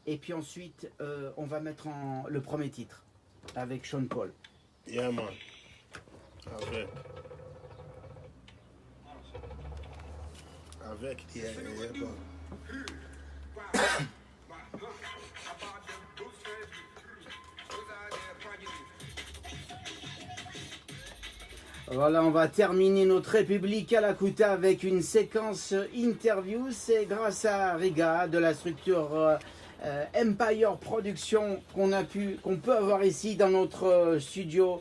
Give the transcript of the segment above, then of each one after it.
Et puis ensuite, on va mettre le premier titre avec Sean Paul. Yeah, man. Avec, yeah, bon. Voilà, on va terminer notre République à la Kuta avec une séquence interview. C'est grâce à Riga de la structure Empire Production qu'on peut avoir ici dans notre studio.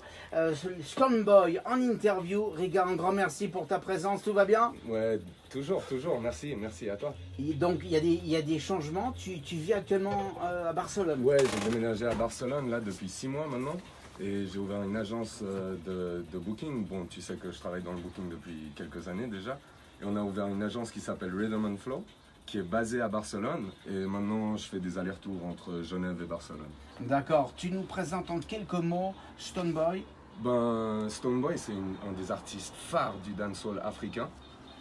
Stonebwoy en interview. Riga, un grand merci pour ta présence. Tout va bien? Ouais, toujours. Merci à toi. Et donc il y a des changements. Tu vis actuellement à Barcelone. Ouais, j'ai déménagé à Barcelone là depuis 6 mois maintenant. Et j'ai ouvert une agence de booking. Bon, tu sais que je travaille dans le booking depuis quelques années déjà. Et on a ouvert une agence qui s'appelle Rhythm and Flow, qui est basée à Barcelone. Et maintenant, je fais des allers-retours entre Genève et Barcelone. D'accord. Tu nous présentes en quelques mots Stonebwoy. Ben, Stonebwoy, c'est un des artistes phares du dancehall africain.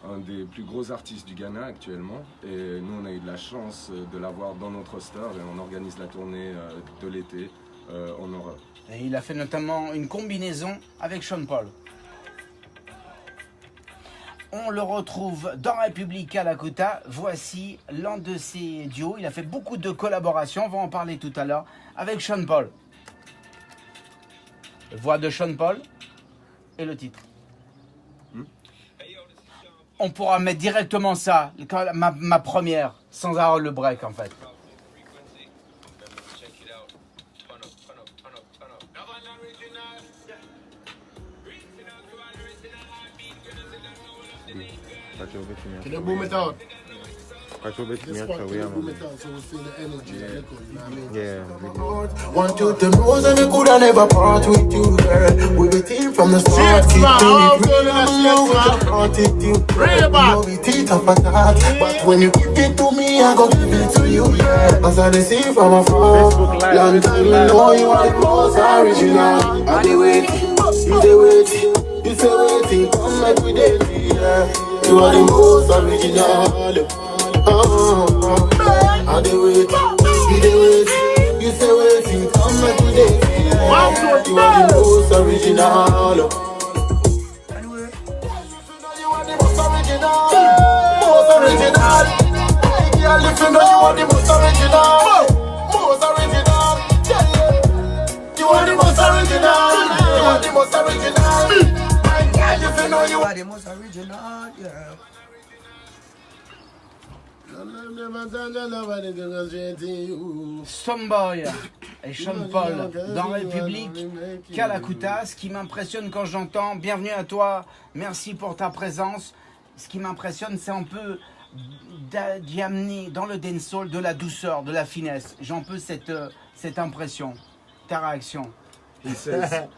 Un des plus gros artistes du Ghana actuellement. Et nous, on a eu de la chance de l'avoir dans notre roster. Et on organise la tournée de l'été en Europe. Et il a fait notamment une combinaison avec Sean Paul. On le retrouve dans République à la Kuta. Voici l'un de ses duos. Il a fait beaucoup de collaborations, on va en parler tout à l'heure, avec Sean Paul. Voix de Sean Paul et le titre. On pourra mettre directement ça, ma première, sans avoir le break en fait. Can you boom it out? Catch over to This me, part, actually, can you yeah, boom man. it out so we feel the energy? Yeah. You know what I mean? Yeah, really. Want you to know that we coulda never part with you, girl. We be team from the start. Shit, man, how Keep good it is real, that shit, we don't want it you. Bring it back. You know we teeth up at that. But when you give it to me, I go give it to you, yeah. As I see from afar. Facebook Live, Long Facebook time you Live. know you are the most original. I dey wait, you dey wait, you say waiting, come make we dey, yeah. You are the most original. I dey wait, you dey wait, you say waiting, come make we dey, yeah. You are the most original. Anyway, you are the most original, most original. Hey girl, if you know you are the most original, most original. Yeah, yeah. You are the most original, you are the most original. My girl, if you know you are the most original, yeah. Stonebwoy et Sean Paul dans République Kalakuta. Ce qui m'impressionne quand j'entends bienvenue à toi, merci pour ta présence. Ce qui m'impressionne, c'est un peu d'y amener dans le dancehall de la douceur, de la finesse. J'ai un peu cette impression. Ta réaction? He says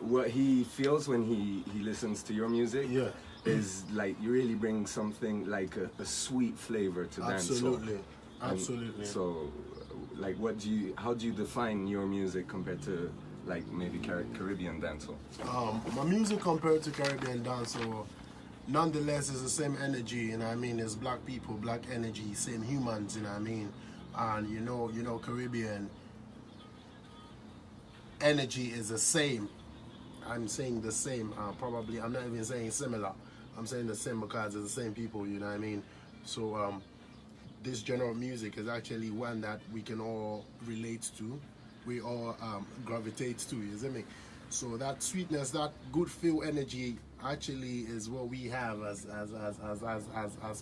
what he feels when he listens to your music. Yeah. Is like you really bring something like a sweet flavor to dancehall. Absolutely. So, like, how do you define your music compared to like maybe Caribbean dancehall? My music compared to Caribbean dancehall, nonetheless, is the same energy. You know what I mean? It's black people, black energy, same humans. You know what I mean? And you know, Caribbean energy is the same. I'm saying the same. Probably, I'm not even saying similar. I'm saying the same because it's the same people. You know what I mean? So this genre of music is actually one that we can all relate to. We all gravitate to. You see me? So that sweetness, that good feel energy, actually is what we have as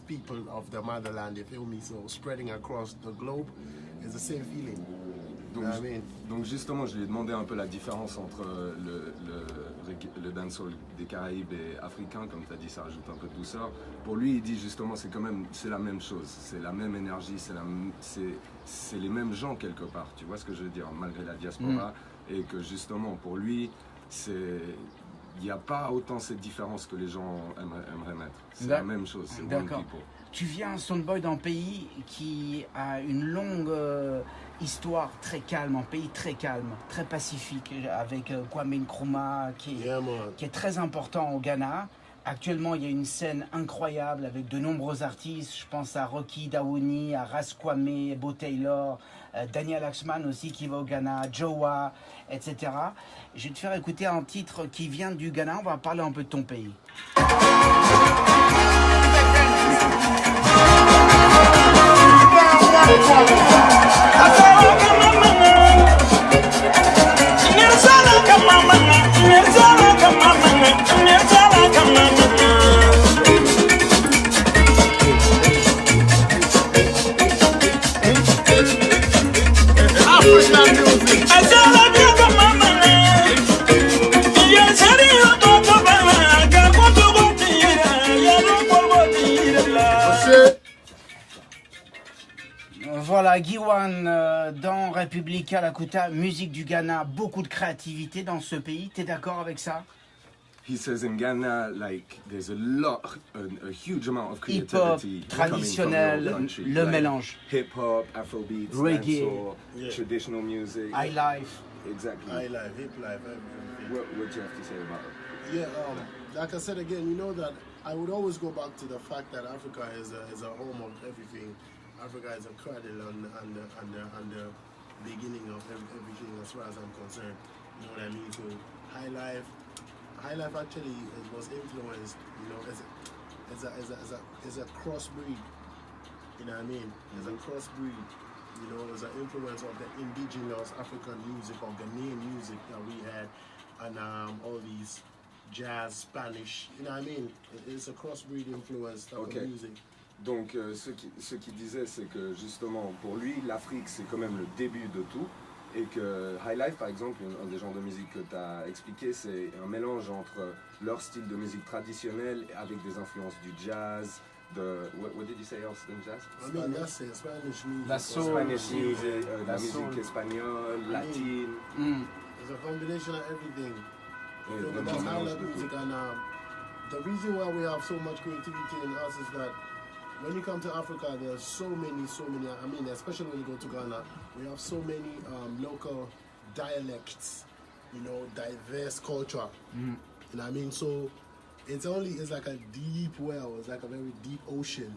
people of the motherland. You feel me? So spreading across the globe is the same feeling. Donc justement, je lui ai demandé un peu la différence entre le dancehall des Caraïbes et africain, comme tu as dit, ça rajoute un peu de douceur. Pour lui, il dit justement, c'est la même chose, c'est la même énergie, c'est les mêmes gens quelque part, tu vois ce que je veux dire, malgré la diaspora, et que justement, pour lui, il n'y a pas autant cette différence que les gens aimeraient mettre. C'est la même chose, c'est one people. Tu viens, Stonebwoy, d'un pays qui a une longue histoire très calme, un pays très calme, très pacifique, avec Kwame Nkrumah, qui est très important au Ghana. Actuellement, il y a une scène incroyable avec de nombreux artistes. Je pense à Rocky Dawouni, à Ras Kwame, Bo Taylor, Daniel Axman aussi qui va au Ghana, Joa, etc. Je vais te faire écouter un titre qui vient du Ghana. On va parler un peu de ton pays. Voilà, Giwan dans Republica Lakuta, musique du Ghana, beaucoup de créativité dans ce pays. T'es d'accord avec ça? He says in Ghana, like, there's a huge amount of Hip-hop, creativity traditionnel, coming from your country. le Like mélange. Hip-hop, Afrobeats, Reggae. dancehall, Yeah. traditional music. High life. Exactly. High life, hip life, everything. What do you have to say about it? Yeah, like I said again, you know that I would always go back to the fact that Africa is a home of everything. Africa is a cradle and the beginning of everything as far as I'm concerned. You know what I mean? So high life actually was influenced, you know, as a crossbreed. You know what I mean? As a crossbreed, you know, as an influence of the indigenous African music or Ghanaian music that we had, and all these jazz, Spanish. You know what I mean? It's a crossbreed influence type Okay. of music. Donc, ce qu'il disait, c'est que justement, pour lui, l'Afrique, c'est quand même le début de tout. Et que High Life, par exemple, un des genres de musique que tu as expliqué, c'est un mélange entre leur style de musique traditionnelle avec des influences du jazz, what did you say else than jazz? I mean, that's it. Spanish music. La soul. Spanish music, La la soul. musique espagnole, latine. It's a combination of everything. Ouais, So vraiment that's un high mélange life de music, tout. and the reason why we have so much creativity in us is that when you come to Africa, there's so many. I mean, especially when you go to Ghana, we have so many local dialects. You know, diverse culture. You know what I mean? So it's like a deep well. It's like a very deep ocean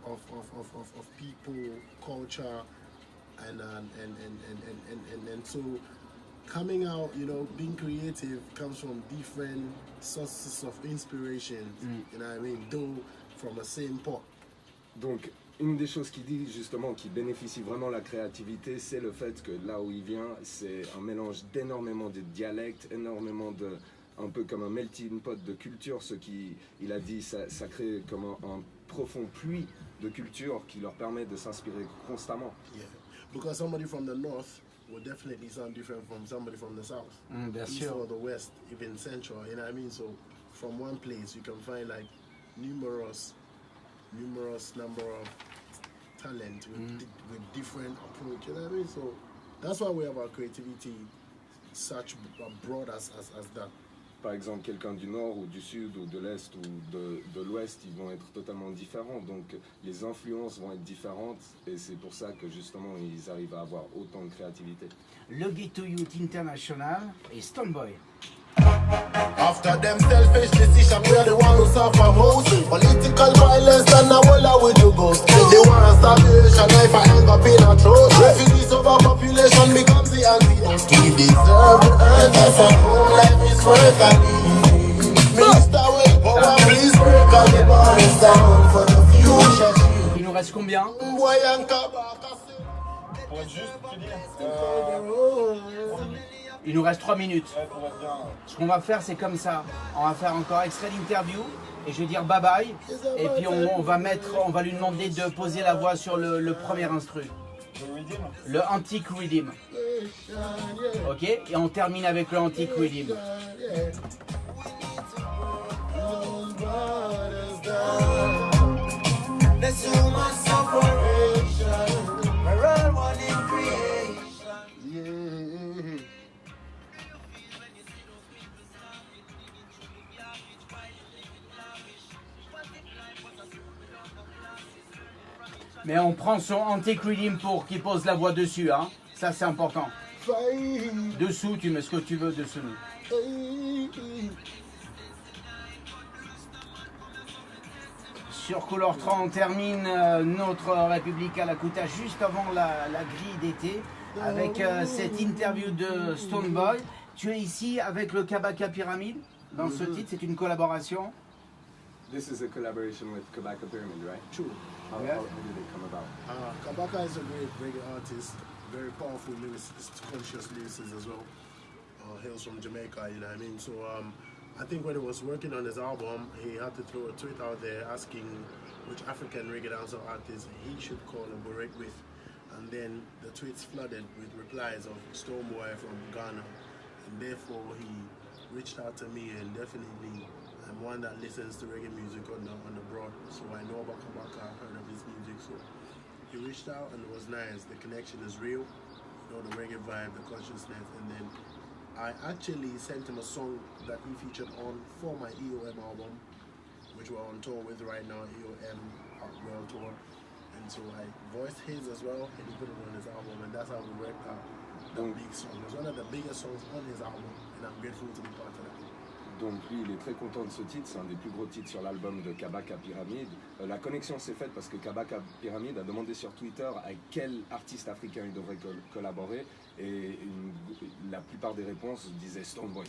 of people, culture, and so coming out, you know, being creative comes from different sources of inspiration. You know what I mean? Though from the same pot. Donc, une des choses qu'il dit justement qui bénéficie vraiment la créativité, c'est le fait que là où il vient, c'est un mélange d'énormément de dialectes, énormément de, un peu comme un melting pot de culture. Ce qui, il a dit, ça crée comme un profond puits de culture qui leur permet de s'inspirer constamment. Yeah, because somebody from the north will definitely sound different from somebody from the south. Bien East sûr. or the west, even central. You know what I mean? So from one place you can find like numerous number of talent with different approach. You know what I mean? So that's why we have our creativity such broad as that. Par exemple, quelqu'un du nord ou du sud ou de l'est ou de l'ouest, ils vont être totalement différents. Donc les influences vont être différentes et c'est pour ça que justement ils arrivent à avoir autant de créativité. Le Ghetto Youth International et Stonebwoy. After them selfish decision, we are the one who suffer most. Political violence and now all would you go? They want starvation, life I end up in a throat. Refugees overpopulation becomes the antidote. We deserve the earth as a whole, life is worth a need. Mr. Way, power, please break all the bars down for the future. Il nous reste combien? Boy and Kabaka. Il nous reste 3 minutes. Ce qu'on va faire, c'est comme ça. On va faire encore extrait d'interview et je vais dire bye bye. Et puis on va lui demander de poser la voix sur le premier instru. Le Antique Rhythm. Ok? Et on termine avec le Antique Rhythm. Mais on prend son Antique Rhythm pour qu'il pose la voix dessus, hein. Ça c'est important. Dessous, tu mets ce que tu veux dessous. Sur Couleur 3, on termine notre République à la Kuta juste avant la grille d'été avec cette interview de Stonebwoy. Tu es ici avec le Kabaka Pyramid dans ce titre, c'est une collaboration. This is a collaboration with Kabaka Pyramid, right? True. How did it come about? Kabaka is a great reggae artist, very powerful lyricist, conscious lyricist as well. Hails from Jamaica, you know what I mean? So I think when he was working on his album, he had to throw a tweet out there asking which African reggae dancer artist he should collaborate with. And then the tweets flooded with replies of Stonebwoy from Ghana. And therefore he reached out to me, and definitely I'm one that listens to reggae music on the broad. So I know about Kabaka, I've heard of his music. So he reached out and it was nice. The connection is real, you know, the reggae vibe, the consciousness. And then I actually sent him a song that he featured on for my EOM album, which we're on tour with right now, EOM Art World Tour. And so I voiced his as well, and he put it on his album, and that's how we worked out the big song. It's one of the biggest songs on his album, and I'm grateful to be part of that. Donc lui, il est très content de ce titre, c'est un des plus gros titres sur l'album de Kabaka Pyramid. La connexion s'est faite parce que Kabaka Pyramid a demandé sur Twitter à quel artiste africain il devrait collaborer, et la plupart des réponses disaient Stonebwoy.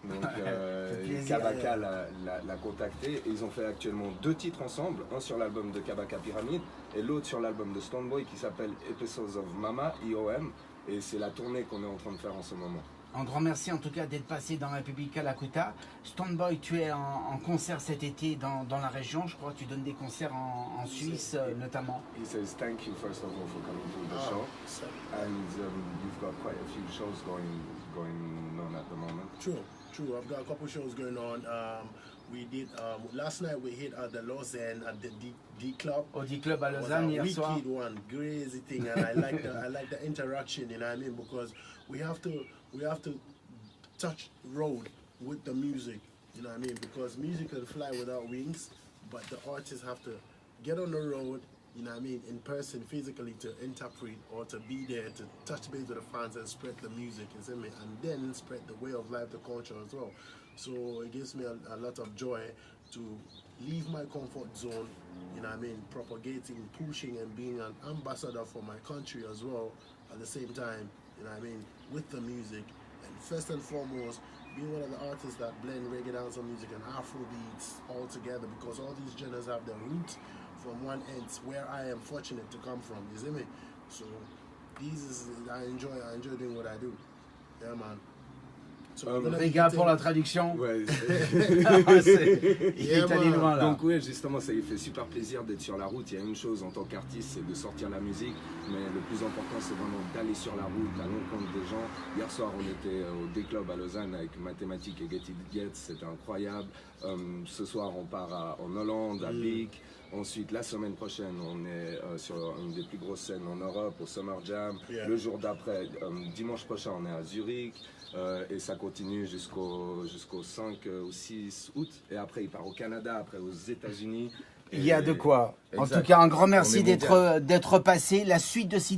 Donc Kabaka l'a contacté, et ils ont fait actuellement 2 titres ensemble, un sur l'album de Kabaka Pyramid et l'autre sur l'album de Stonebwoy qui s'appelle Episodes of Mama, IOM, et c'est la tournée qu'on est en train de faire en ce moment. Un grand merci en tout cas d'être passé dans République à la Kuta. Stonebwoy, tu es en concert cet été dans la région, je crois que tu donnes des concerts en Suisse notamment. He says thank you first of all for coming to the show, and you've got quite a few shows going on at the moment. True. I've got a couple shows going on. We did last night. We hit at the Lausanne at the D Club. Au D Club à Lausanne hier soir. Wicked one, crazy thing, and I like the interaction. You know what I mean? Because we have to touch road with the music. You know what I mean? Because music can fly without wings, but the artists have to get on the road. You know what I mean? In person, physically, to interpret or to be there to touch base with the fans and spread the music, you see me? And then spread the way of life, the culture as well. So it gives me a lot of joy to leave my comfort zone, you know what I mean, propagating, pushing, and being an ambassador for my country as well at the same time, you know what I mean, with the music. And first and foremost, being one of the artists that blend reggae dancehall music and Afro beats all together, because all these genres have their roots from one end where I am fortunate to come from, you see me? So I enjoy doing what I do. Yeah, man. Riga pour la traduction. Ouais. Il est allé loin là. Donc oui, justement, ça lui fait super plaisir d'être sur la route. Il y a une chose en tant qu'artiste, c'est de sortir la musique, mais le plus important, c'est vraiment d'aller sur la route, à l'encontre des gens. Hier soir, on était au D-Club à Lausanne avec Mathématiques et Get It Get, c'était incroyable. Ce soir, on part en Hollande, à Bic. Ensuite, la semaine prochaine, on est sur une des plus grosses scènes en Europe, au Summer Jam. Yeah. Le jour d'après, dimanche prochain, on est à Zurich. Et ça continue jusqu'au 5 ou 6 août. Et après, il part au Canada, après aux États-Unis. Il y a de quoi. Exact. En tout cas, un grand merci d'être passé. La suite de cette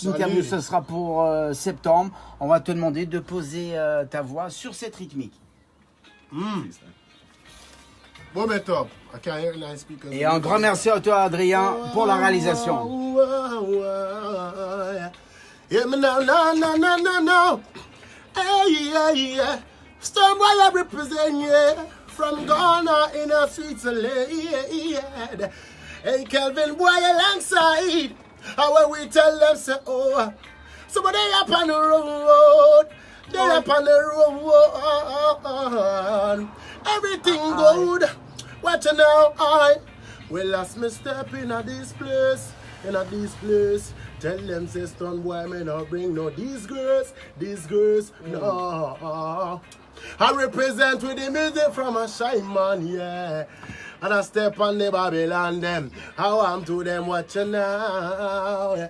interview, ce sera pour septembre. On va te demander de poser ta voix sur cette rythmique. Et un grand merci à toi, Adrien, pour la réalisation. Hey, Stonebwoy I represent, yeah, from Ghana in a Switzerland, yeah. Hey, Kelvin Boy alongside, how we tell them, say, oh, somebody up on the road, they up on the road, everything good, watch now, I will last me step in at this place, Tell them, say, Stonebwoy, may not bring no these girls, no. I represent with the music from a shine man, yeah. And I step on the Babylon, them. How I'm to them watching now, yeah.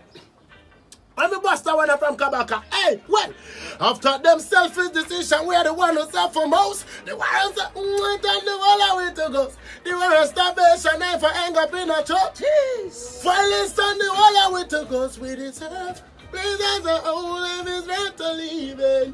I'm a buster when I'm from Kabaka. Hey, well, after them selfish decision, we are the one who suffer most. The ones that want to the whole way to go. The one starvation never end up in a church. Violence on the whole way to go. We deserve. Please, as a whole life is right to leave it.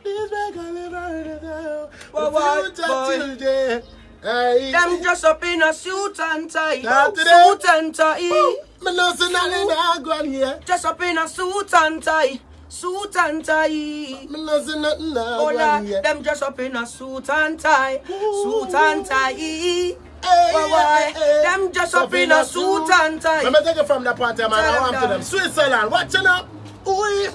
These regular murder. Boy. Children. Hey. Them dress up in a suit and tie. Talk to them. Suit and tie. Me no see nothing go on here. Dress up in a suit and tie. Suit and tie. Me no see nothing Oh go on Lord, here. them dress up in a suit and tie. Suit and tie. Hey, Them dress up in a suit and tie. Let me take it from the party, man. I want to them. Switzerland, watching up. Ooh,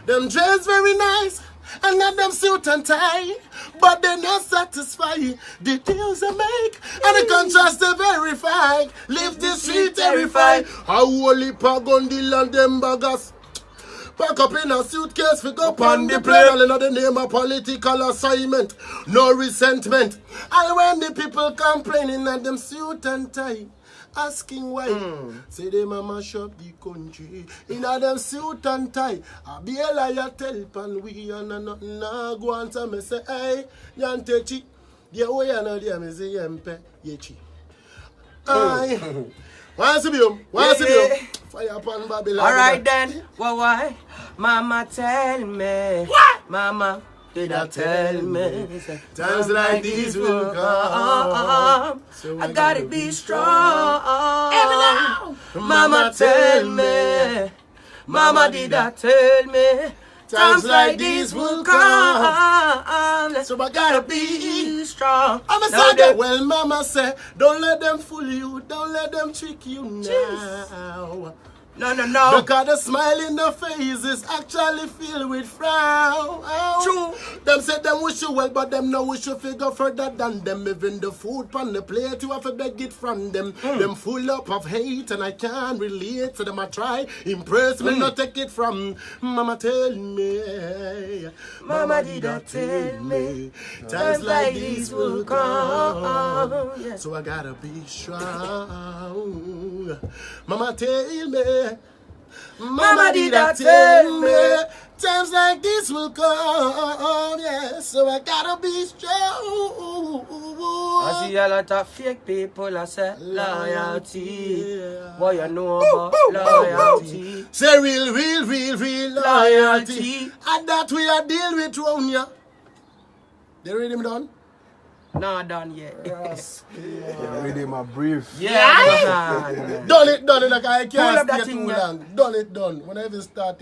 them dress very nice. And not them suit and tie. But they not satisfy the deals they make. And the contrast they verify. Leave the street terrified. How holy pagondil and them baggers. Pack up in a suitcase, we go on the plane. All in the name of political assignment. No resentment. And when the people complaining at them suit and tie, asking why, say they mama shop the country. In a them suit and tie, I be a liar tell pan we and nothing na go on to me say, hey, yantechi. The way I know them is a yempe, yechi. Aye. Why see you? Why see you? Fire upon Babylon. Alright then, why? Mama tell me. What? Mama, did I tell me? Times like these will come. So I gotta be strong. Mama tell me. Mama, did I tell me? Times like these will come. So I gotta be strong. I'm a say that. Well, mama say, don't let them fool you. Don't let them trick you now. No. Because the smile in the face is actually filled with frown. True. Them say them wish you well, but them no wish you figure further than them. Even the food on the plate, you have to beg it from them. Them full up of hate, and I can't relate to them. I try impress me, not take it from. Mama tell me, Mama did I tell me, times like these will come. Yes. So I gotta be strong. Mama tell me. Mama did I tell me, times like this will come, yeah, so I gotta be strong. I see a lot of fake people, I say loyalty. What you know about loyalty? Say real loyalty. And that we are deal with round ya. The rhythm done? Not done yet. Yes. Ready my brief. Yeah. Done it, like I Pull up can't that stay thing, too yeah. long. Done it, done. Whenever you start